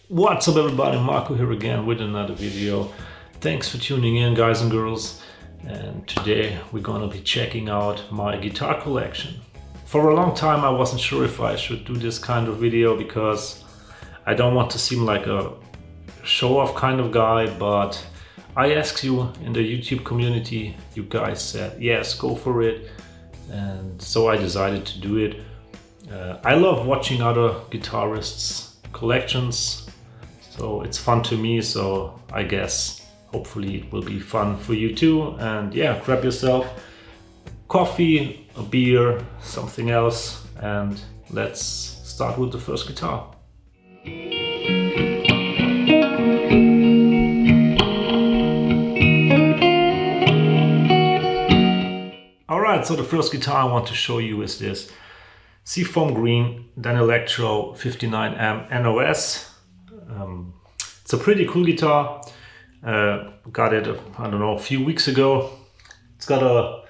What's up everybody, Marco here again with another video. Thanks for tuning in, guys and girls, and today we're gonna be checking out my guitar collection. For a long time I wasn't sure if I should do this kind of video because I don't want to seem like a show-off kind of guy, but I asked you in the YouTube community, you guys said yes, go for it, and so I decided to do it. I love watching other guitarists' collections, so it's fun to me, so I guess hopefully it will be fun for you too. And yeah, grab yourself coffee, a beer, something else, and let's start with the first guitar. Alright, so the first guitar I want to show you is this Seafoam Green Danelectro 59M NOS. It's a pretty cool guitar. Got it, I don't know, a few weeks ago. It's got a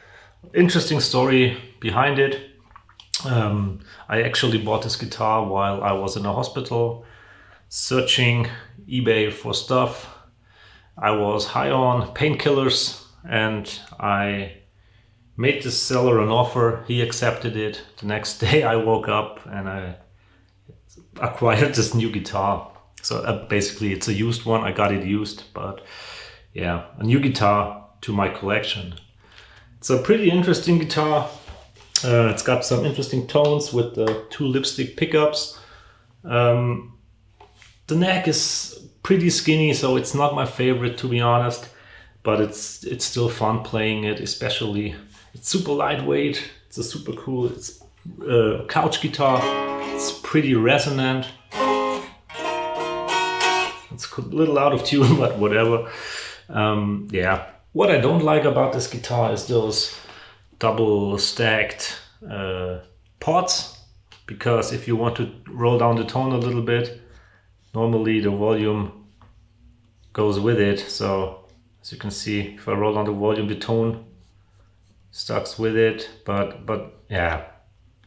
interesting story behind it. I actually bought this guitar while I was in a hospital searching eBay for stuff. I was high on painkillers and I made this seller an offer. He accepted it. The next day I woke up and I acquired this new guitar. So basically it's a used one. I got it used, but yeah, a new guitar to my collection. It's a pretty interesting guitar. It's got some interesting tones with the two lipstick pickups. The neck is pretty skinny, so it's not my favorite, to be honest, but it's still fun playing it, especially it's super lightweight. It's a super cool, it's a couch guitar. It's pretty resonant. It's a little out of tune, but whatever. Yeah. What I don't like about this guitar is those double stacked pots, because if you want to roll down the tone a little bit, normally the volume goes with it. So as you can see, if I roll down the volume, the tone starts with it, but yeah,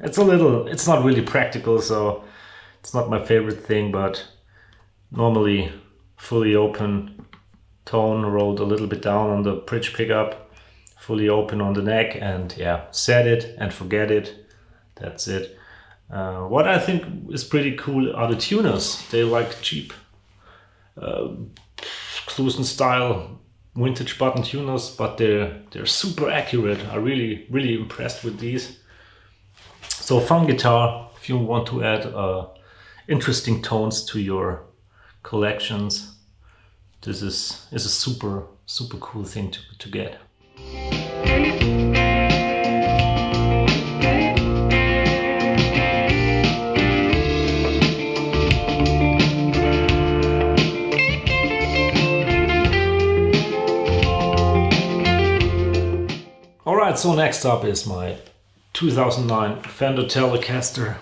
it's not really practical, so it's not my favorite thing. But normally fully open tone, rolled a little bit down on the bridge pickup, fully open on the neck, and yeah, set it and forget it. That's it. What I think is pretty cool are the tuners. They like cheap Clusen style vintage button tuners, but they're super accurate. I'm really impressed with these. So fun guitar if you want to add interesting tones to your collections. This is a super cool thing to get. Alright, so next up is my 2009 Fender Telecaster,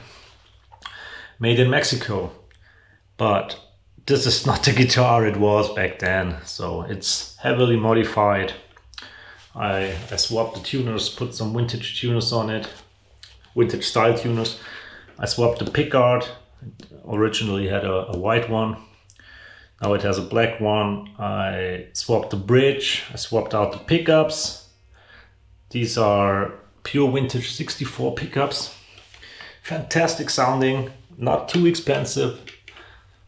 made in Mexico. But this is not the guitar it was back then, so it's heavily modified. I swapped the tuners, put some vintage tuners on it, vintage style tuners. I swapped the pickguard. It originally had a white one. Now it has a black one. I swapped the bridge. I swapped out the pickups. These are pure vintage 64 pickups. Fantastic sounding, not too expensive.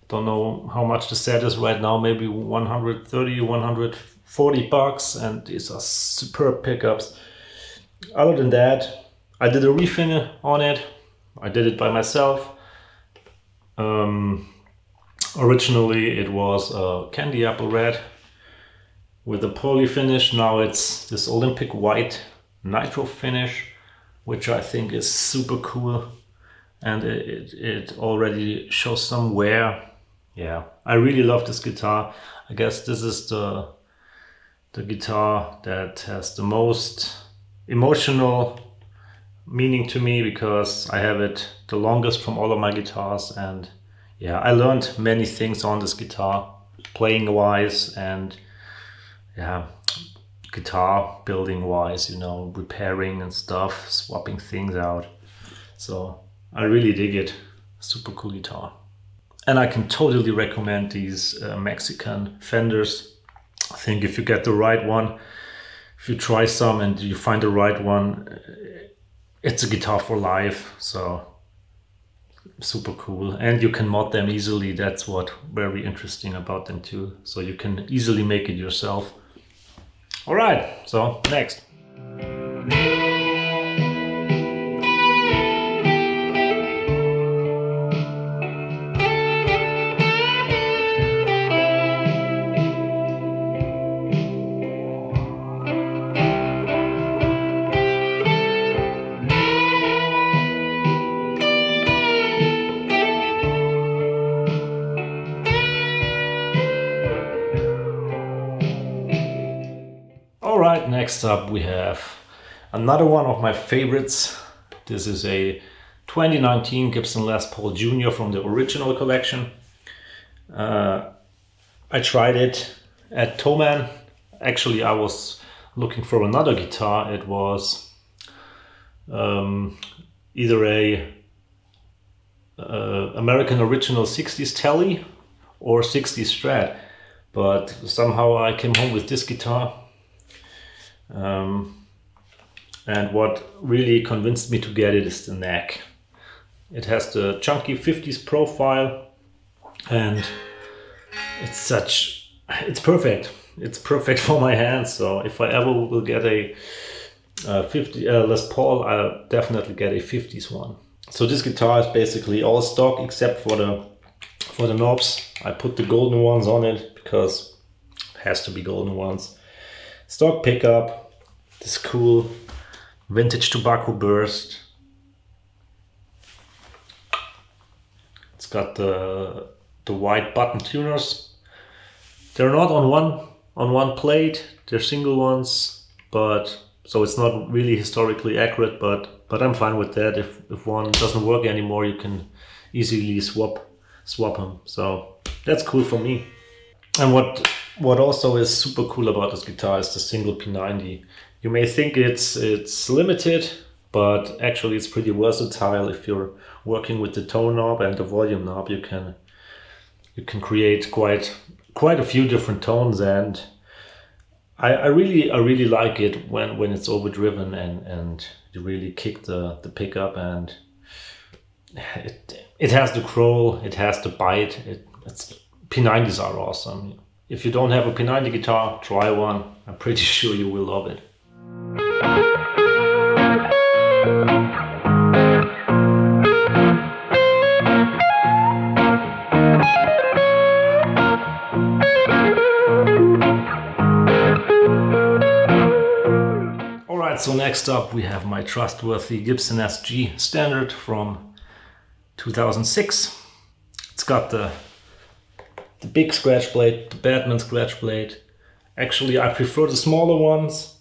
Don't know how much the set is right now, maybe 130, 140 bucks, and these are superb pickups. Other than that, I did a refin on it. I did it by myself. Originally it was a candy apple red with a poly finish. Now it's this Olympic white nitro finish, which I think is super cool, and it already shows some wear. Yeah, I really love this guitar. I guess this is the guitar that has the most emotional meaning to me, because I have it the longest from all of my guitars, and yeah, I learned many things on this guitar, playing wise, and yeah, guitar building wise, you know, repairing and stuff, swapping things out. So I really dig it. Super cool guitar. And I can totally recommend these Mexican Fenders. I think if you get the right one, if you try some and you find the right one, it's a guitar for life. So super cool. And you can mod them easily. That's what very interesting about them too. So you can easily make it yourself. All right, so next. All right, next up we have another one of my favorites. This is a 2019 Gibson Les Paul Jr. from the original collection. I tried it at Thomann. Actually, I was looking for another guitar. It was either a American Original 60s Tele or 60s Strat, but somehow I came home with this guitar. And what really convinced me to get it is the neck. It has the chunky 50s profile, and it's perfect. It's perfect for my hands. So if I ever will get a 50 Les Paul, I'll definitely get a 50s one. So this guitar is basically all stock except for the knobs. I put the golden ones on it because it has to be golden ones. Stock pickup, this cool vintage tobacco burst. It's got the white button tuners. They're not on one plate. They're single ones, but so it's not really historically accurate. But I'm fine with that. If one doesn't work anymore, you can easily swap them. So that's cool for me. And what also is super cool about this guitar is the single P90. You may think it's limited, but actually it's pretty versatile. If you're working with the tone knob and the volume knob, you can create quite a few different tones, and I really like it when it's overdriven and you really kick the pickup, and it has the crawl, it has the bite. P90s are awesome. If you don't have a P90 guitar, try one. I'm pretty sure you will love it. Alright, so next up we have my trustworthy Gibson SG Standard from 2006. It's got the big scratch plate, the Batman scratch plate. Actually, I prefer the smaller ones,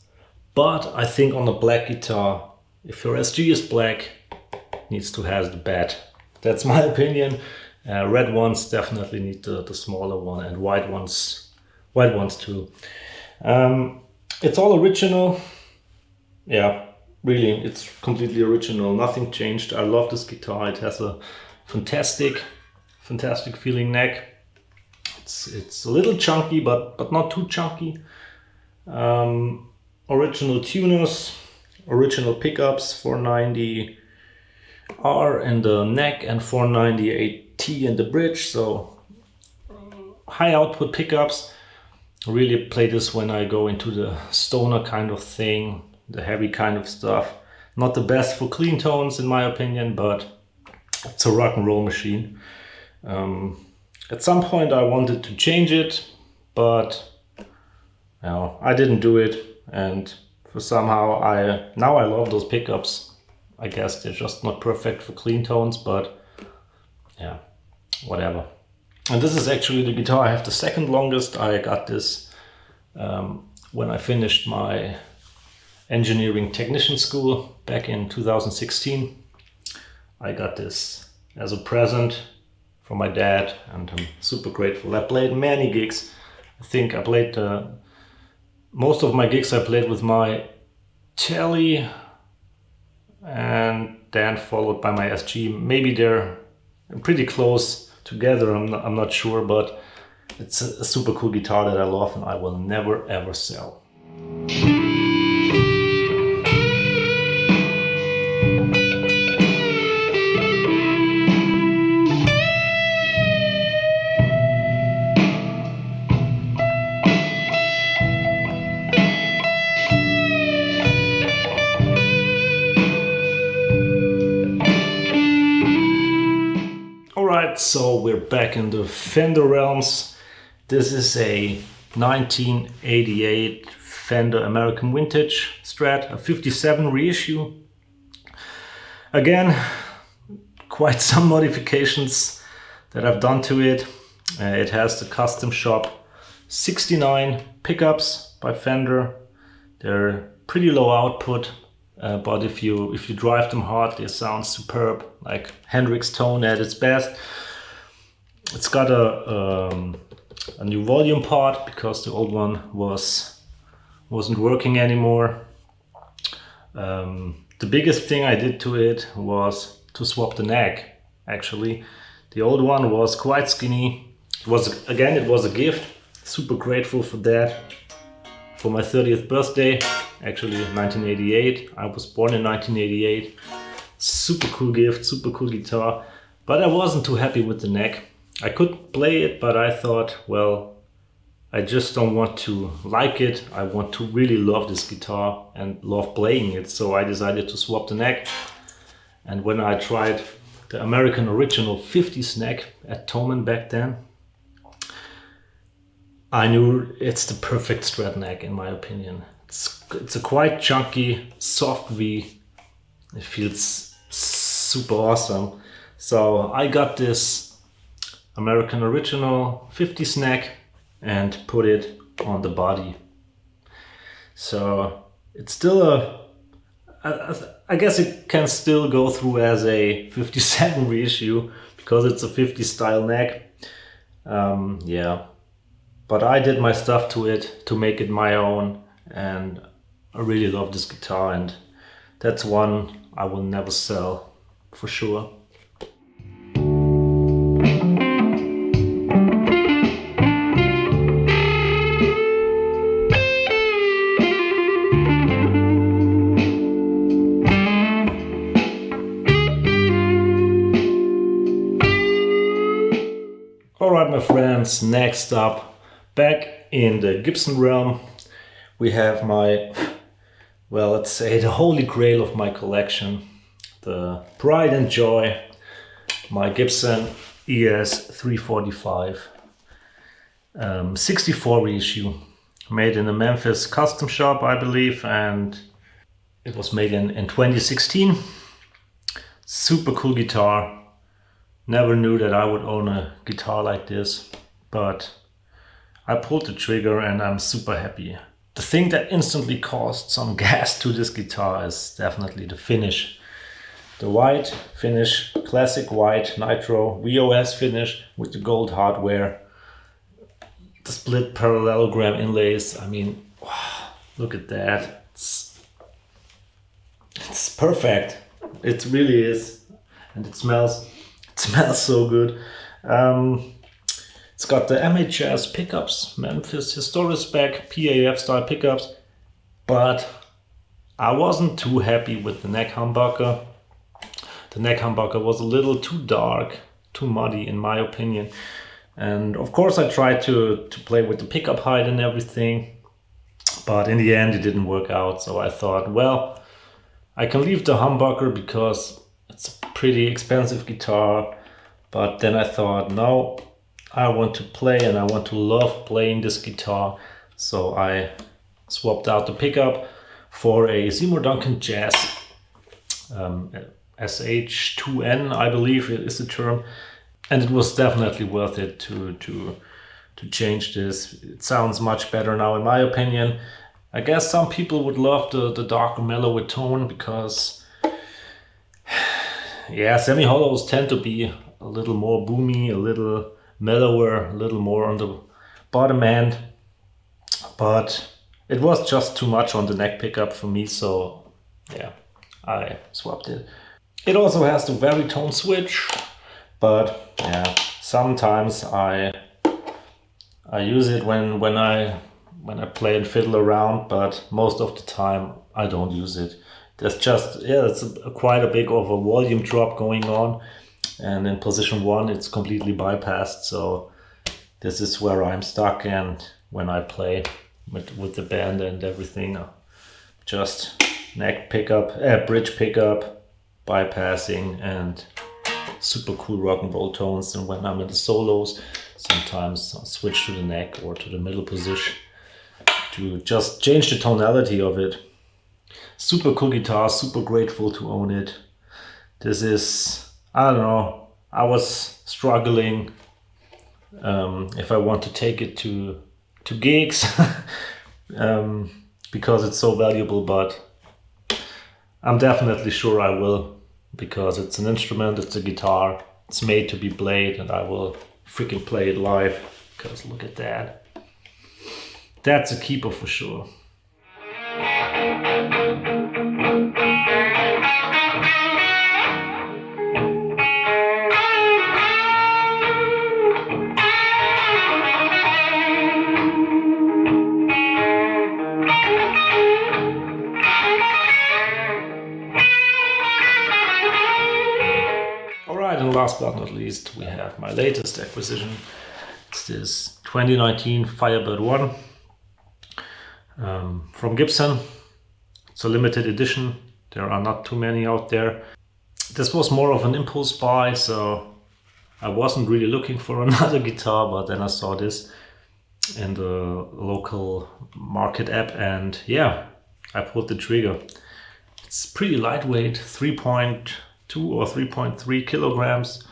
but I think on a black guitar, if your SG is black, it needs to have the bat. That's my opinion. Red ones definitely need the smaller one, and white ones too. It's all original. Yeah, really, it's completely original. Nothing changed. I love this guitar. It has a fantastic feeling neck. It's a little chunky, but not too chunky. Original tuners, original pickups, 490 R in the neck and 498 T in the bridge. So high output pickups. I really play this when I go into the stoner kind of thing, the heavy kind of stuff. Not the best for clean tones in my opinion, but it's a rock and roll machine. At some point I wanted to change it, but I didn't do it, and for somehow now I love those pickups. I guess they're just not perfect for clean tones, but yeah, whatever. And this is actually the guitar I have the second longest. I got this when I finished my engineering technician school back in 2016. I got this as a present from my dad, and I'm super grateful. I played many gigs. I think I played most of my gigs I played with my Tele, and then followed by my SG. Maybe they're pretty close together, I'm not sure, but it's a super cool guitar that I love and I will never ever sell. Alright, so we're back in the Fender realms. This is a 1988 Fender American Vintage Strat, a 57 reissue. Again, quite some modifications that I've done to it. It has the custom shop 69 pickups by Fender. They're pretty low output, but if you drive them hard, they sound superb, like Hendrix tone at its best. It's got a new volume part because the old one wasn't working anymore. The biggest thing I did to it was to swap the neck. Actually, the old one was quite skinny. It was a gift. Super grateful for that. For my 30th birthday, actually 1988. I was born in 1988. Super cool gift, super cool guitar. But I wasn't too happy with the neck. I could play it, but I thought, well, I just don't want to like it. I want to really love this guitar and love playing it. So I decided to swap the neck. And when I tried the American Original 50s neck at Thomann back then, I knew it's the perfect Strat neck in my opinion. It's a quite chunky, soft V. It feels super awesome. So I got this American Original 50s neck and put it on the body. So it's still I guess it can still go through as a 57 reissue because it's a 50 style neck. Yeah. But I did my stuff to it to make it my own, and I really love this guitar, and that's one I will never sell for sure. Alright my friends, next up, back in the Gibson realm, we have my, well, let's say the holy grail of my collection, the pride and joy, my Gibson ES 345, 64 reissue, made in a Memphis custom shop, I believe, and it was made in 2016. Super cool guitar. Never knew that I would own a guitar like this, but I pulled the trigger and I'm super happy. The thing that instantly caused some gas to this guitar is definitely the finish. The white finish, classic white nitro VOS finish with the gold hardware. The split parallelogram inlays, I mean, wow, look at that. It's perfect. It really is. And it smells so good. It's got the MHS pickups, Memphis Historic spec, PAF style pickups, but I wasn't too happy with the neck humbucker. The neck humbucker was a little too dark, too muddy in my opinion. And of course I tried to play with the pickup height and everything, but in the end it didn't work out. So I thought, well, I can leave the humbucker because it's a pretty expensive guitar. But then I thought, no, I want to play and I want to love playing this guitar. So I swapped out the pickup for a Seymour Duncan Jazz SH2N, I believe is the term. And it was definitely worth it to change this. It sounds much better now in my opinion. I guess some people would love the darker, mellower tone because, yeah, semi-hollows tend to be a little more boomy, a little mellower, a little more on the bottom end. But it was just too much on the neck pickup for me, so yeah, I swapped it. It also has the Veritone switch, but yeah, sometimes I use it when I play and fiddle around, but most of the time I don't use it. There's just, it's quite a big of a volume drop going on, and in position 1 it's completely bypassed, so this is where I'm stuck. And when I play with the band and everything, just neck pickup, bridge pickup, bypassing, and super cool rock and roll tones. And when I'm in the solos, sometimes I'll switch to the neck or to the middle position to just change the tonality of it. Super cool guitar, super grateful to own it. This is, I don't know, I was struggling if I want to take it to gigs because it's so valuable, but I'm definitely sure I will, because it's an instrument, it's a guitar, it's made to be played, and I will freaking play it live, because look at that. That's a keeper for sure. Alright, and last but not least, we have my latest acquisition. It's this 2019 Firebird 1 from Gibson. It's a limited edition. There are not too many out there. This was more of an impulse buy, so I wasn't really looking for another guitar, but then I saw this in the local market app, and yeah, I pulled the trigger. It's pretty lightweight, 3.2 or 3.3 kilograms.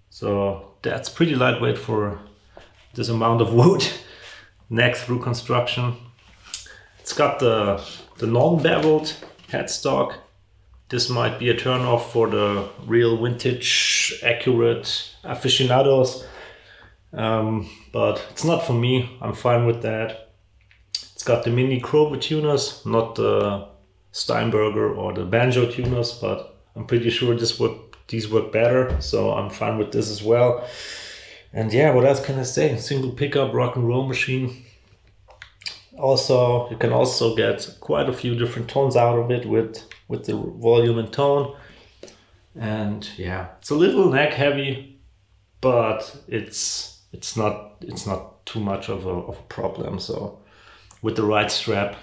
So that's pretty lightweight for this amount of wood. Neck through construction. It's got the non-beveled headstock. This might be a turn off for the real vintage, accurate aficionados. But it's not for me. I'm fine with that. It's got the mini Crover tuners, not the Steinberger or the banjo tuners, but I'm pretty sure these work better, so I'm fine with this as well. And yeah, what else can I say? Single pickup rock and roll machine. Also, you can also get quite a few different tones out of it with the volume and tone. And yeah, it's a little neck heavy, but it's not too much of a problem. So with the right strap,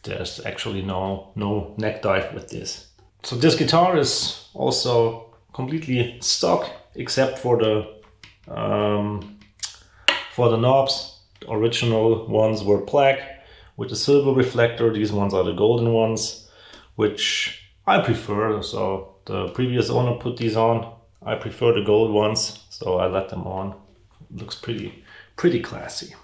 there's actually no neck dive with this. So this guitar is also completely stock, except for the knobs. The original ones were black with a silver reflector. These ones are the golden ones, which I prefer. So the previous owner put these on. I prefer the gold ones, so I let them on. Looks pretty classy.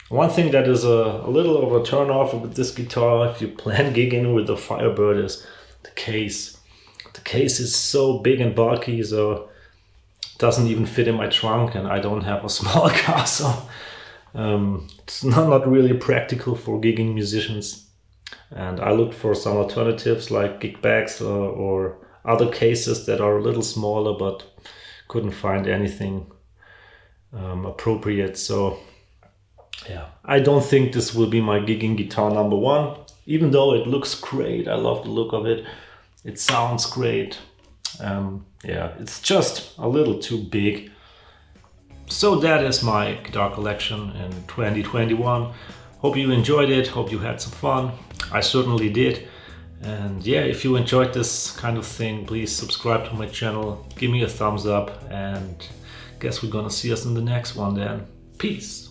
One thing that is a little of a turn off with this guitar, if you plan gigging with the Firebird, is the case. The case is so big and bulky, so it doesn't even fit in my trunk, and I don't have a small car, so it's not really practical for gigging musicians. And I looked for some alternatives like gig bags or other cases that are a little smaller, but couldn't find anything appropriate. So yeah, I don't think this will be my gigging guitar number 1, even though it looks great. I love the look of it. It sounds great. Yeah, it's just a little too big. So that is my guitar collection in 2021. Hope you enjoyed it. Hope you had some fun. I certainly did. And yeah, if you enjoyed this kind of thing, please subscribe to my channel. Give me a thumbs up, and guess we're gonna see us in the next one then. Peace.